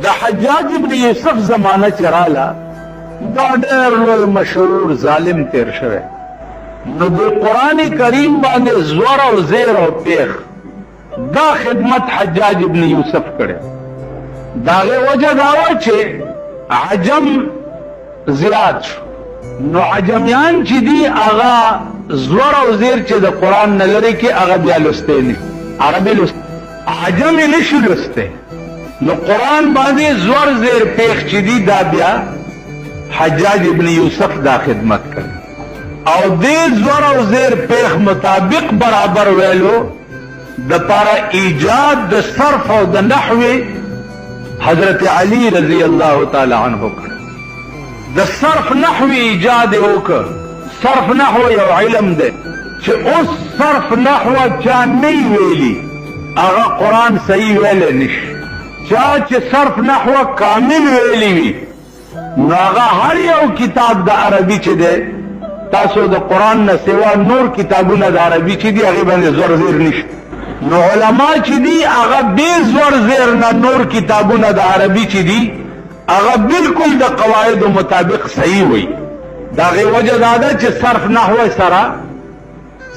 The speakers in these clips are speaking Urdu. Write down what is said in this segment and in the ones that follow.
د حجاج ابن یوسف زمانه چراله دا ډېر لوی مشهور ظالم تیر شوی نو د قرآن کریم باندې زور او زیر او پیخ دا خدمت حجاج ابن یوسف کړي داغه وجه دا و چې عجم زیات شو نو عجمیان چې دی هغه زور او زیر چې د قرآن نه لري کې هغه بیا لوستی نه عربي لوست عجم یې نشي لوستی نو قرآن باندې زور زیر پیخ چې دی دا بیا حجاج ابن یوسف دا خدمت کړي او دې زور او زیر پیخ مطابق برابر ویلو د پاره ایجاد د صرف او د نحو حضرت علی رضی الله تعالی عنہ کړ د صرف نحو ایجاد وکړ صرف نحو یو علم دی چې اوس صرف نحو چا نه ویلي هغه قرآن صحیح ویلی نشي چا چې صرف نحو کامل ویلی وي نو هغه هر یو کتاب د عربي چې دی تاسو د قرآن نه سوا نور کتابونه د عربي چې دي هغې باندې زور زیر نشته نو علما چې دي هغه بې زور زیر نه نور کتابونه د عربي چې دي هغه بالکل د قواعدو مطابق صحیح وي د هغې وجه دا ده چې صرف نحو سره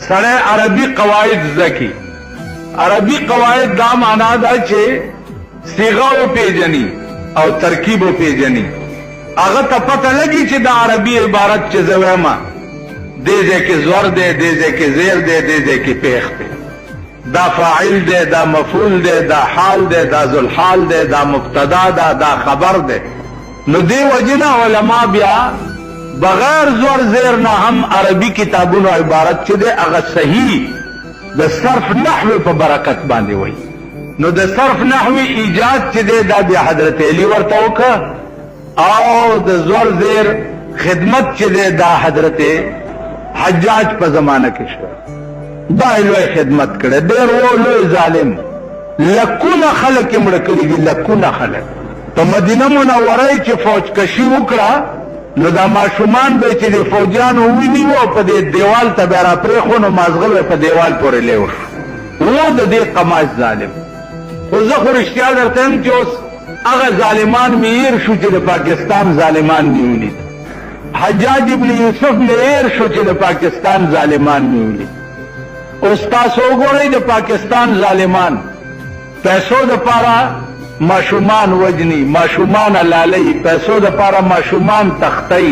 سړی عربي قواعد زده کړي عربي قواعد دا معنا ده چې صیغه وپېژني او ترکیب وپېژني هغه ته پته لګي چې د عربي عبارت چې زه وایم دې ځای کې زور دی دې ځای کې زیر دی دې ځای کې پیښ دی دا فاعل دی دا مفعول دی دا حال دی دا ذوالحال دی دا مبتدا ده دا خبر دی نو دې وجې نه علما بیا بغیر زور زیر نه هم عربي کتابونو عبارت چې دی هغه صحیح د صرف نحو په برکت باندې وایي نو د صرف نحوی ایجاد چې دی دا بیا حضرت علی ورته وکړه او د زور زیر خدمت چې دی دا حضرت حجاج په زمانه کې شو دا لوی خدمت کړه ډېر و لوی ظالم لکونه خلک یې مړه کړي دي لکونه خلک په مدینه منوره چې فوجکشي وکړه نو دا ماشومان به چې د فوجیانو ونیو په دې دیوال ته بیا راپرېښو نو مازغه به په دیوال پورې لیو شو و د دې قماش ظالم خو زه خو رښتیا درته یم چې اوس هغه ظالمان مې هیر شو چې د پاکستان ظالمان مې ولید حجاج ابن یوسف مې هیر شو چې د پاکستان ظالمان مې ولید اوس تاسو وګورئ د پاکستان ظالمان پیسو دپاره ماشومان وجني ماشومان حلالوي پیسو دپاره ماشومان تختی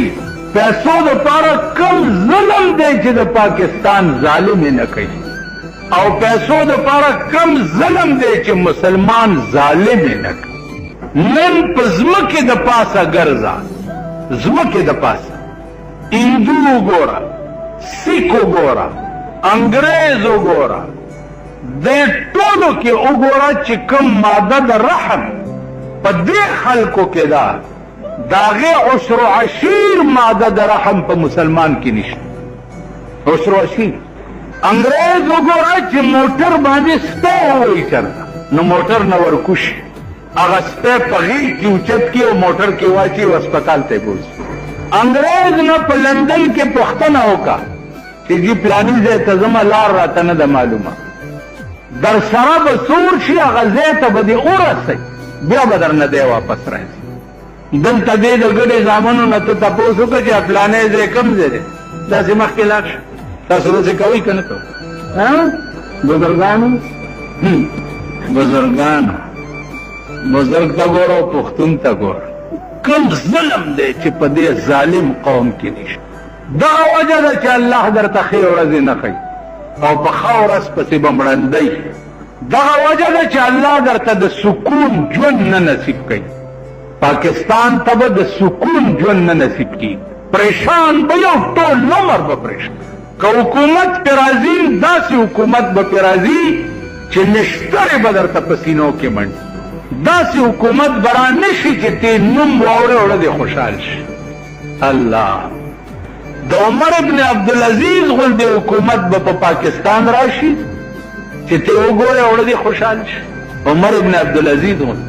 پیسو دپاره کم ظلم دی چې د پاکستان ظالم یې نه کوي او پیسو دپاره کم ظلم دی چې مسلمان ظالم یې نه کوي نن په ځمکې د پاسه ګرځه ځمکې د پاسه هندو وګوره سیک وګوره انګریز وګوره دې ټولو کې وګوره چې کوم ماده د رحم په دې خلکو کې ده د هغې عشر و عشیر ماده د رحم په مسلمان کې نشته عشر و عشیر انګریز وګوره چې موټر باندې سپی وایي چرته نو موټر نه ورکوشي هغه سپی په غېږ کې اوچت کړي او موټر کې واچي او هسپتال ته یې بوځي انګریز نه په لندن کې پوښتنه وکړه چې جي پلاني ځای ته ځمه لار راته نه ده معلومه در سره به سور شي هغه ځای ته به دې ورسئ بیا به در نه دی واپس راځي دلته دې د ګډې زامنو نه ته تپوس وکړه چې پلانی ځای کوم ځای دی داسې مخکې لاړ شه تاسو داسې کوئ که نه کوئ بزرګانو بزرګ ته ګوره او پښتون ته ګوره کوم ظلم دی چې په دې ظالم قوم کې نشته دغه وجه ده چې الله درته ښې ورځې نه ښیي او په ښه ورځ پسې به مړندی دغه وجه ده چې الله درته د سکون ژوند نه نصیب کوي پاکستان ته به د سکون ژوند نه نصیب کېږي پریشان به یو ټول عمر به پریشان که حکومت پې راځي داسې حکومت به پې راځي چې نشترې به درته په سینو کې منډي داسې حکومت به را نشي چې تی نوم واورې وړه دې خوشحال شي الله د عمر ابن عبدالعزیز غوندې حکومت به په پاکستان راشي چې تی وګورې وړه دې خوشحال شي عمر ابن عبدالعزیز غوندې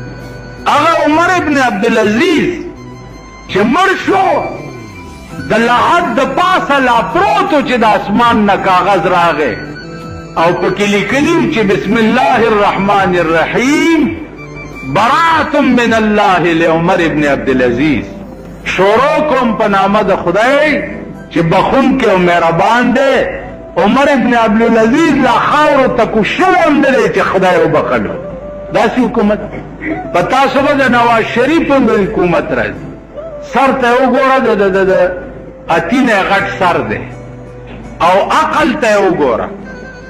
هغه عمر ابن عبدالعزیز چې مړ شو د لحد د پاسه لا پروتو چې د اسمان نه کاغذ راغی او پکې لیکلي چې بسم الله الرحمن الرحیم براءة من الله لعمر ابن عبدالعزیز، شروع کوم په نامه د خدای چې بخون کې او مهربان دی. عمر ابن عبدالعزیز لا خاورو تکو شوی هم نه دی چې خدای وبخلو. داسې حکومت په تاسو به د نواز شریف هم حکومت راځي. سر ته وګوره د اتینه غټ سر دی او عقل ته وګوره.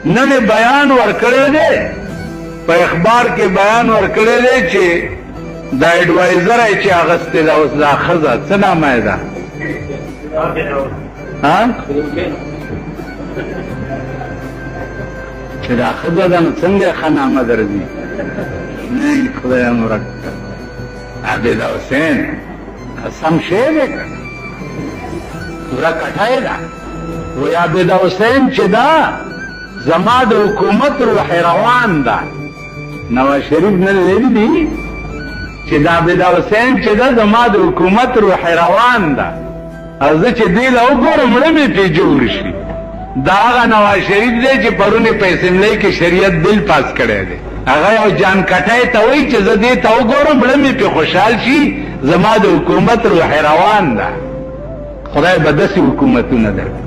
نن بیان ورکړی دی په اخبار کې بیان ورکړی دی چې دا ایڈوایزر ای چې اغسطی دا اوس دا خزه څه نامه یې ده چې دا خزه ده نو څنګه ښه نامه درځي خدای مرک عابد حسین سم شی دی که پوره کټای ده وی عابد حسین چې دا زما د حکومت روح روان ده. نواز شریف نن ویلي دي چې دا عابد حسین چې دا زما د حکومت روح روان ده او زه چې دې له وګورم مړه مې پرې جوړ شي. دا هغه نواز شریف دی چې پرونې په اسمبلۍ کې شریعت بل پاس کړی دی. هغه یو جان کټی ته وایي چې زه دې ته وګورم مړه مې پرې خوشحال شي. زما د حکومت روح روان ده. خدای به داسې حکومتونه درکړي.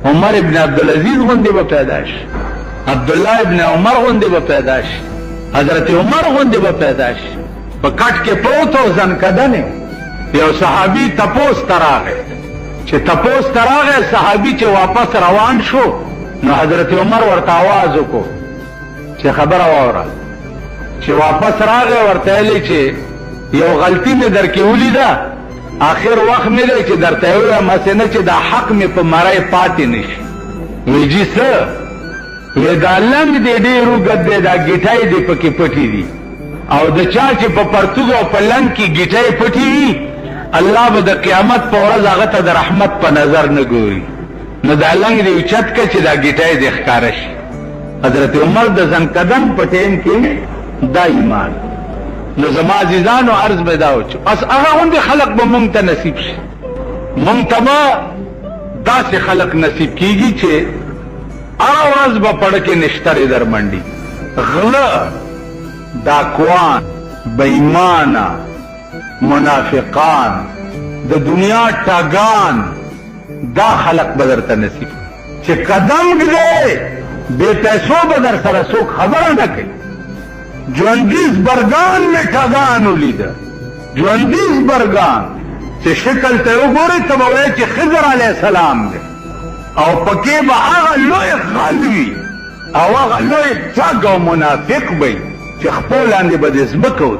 عمر ابن عبدالعزیز غوندې به پیدا شي، عبدالله ابن عمر غوندې به پیدا شي، حضرت عمر غوندې به پیدا شي. په کټ کې پروت او زنکدن یو صحابي تپوس ته راغی چې تپوس ته راغی صحابي چې واپس روان شو نو حضرت عمر ورته آواز وکړو چې خبره واوره. چې واپس راغی ورته ویلې چې یو غلطي مې درکې ولیده، آخر وخت مې دی چې درته ووایم هسې نه چې دا حق مې په مرۍ پاتې نه شي. وی جي څه وی دا لنګ دی ډېر اوږد دی دا ګیټۍ دی پکې پټې دي او د چا چې په پرتوګ او په لنګ کې ګیټۍ پټې وي الله به د قیامت په ورځ هغه ته د رحمت په نظر نه ګوري. نو دا لنګ دی اوچت که چې دا ګیټۍ دې ښکاره شي. حضرت عمر د زنکدن په ټیم کې دا ایمان. نو زما عزیزانو عرض به دا وچ بس هغه غوندې خلق به مونږ ته نصیب شي. مونږ ته به داسې خلق نصیب کېږي چې هره ورځ به پړه کې نشترې در منډي. غله، ډاکوان، بېایمانه، منافقان، د دنیا ټګان، دا خلق به درته نصیب چې قدم ږدې بې پیسو به در سره څوک خبره نه کوي. ژوندیز برګان مې ټګان ولیده، ژوندیز برګان چې شکل ته وګورې ته به وایې چې خضر علیه السلام دی او پکې به هغه لوی خل وي او هغه لوی ټګ او منافق به چې خپل لاندې به د ځمکه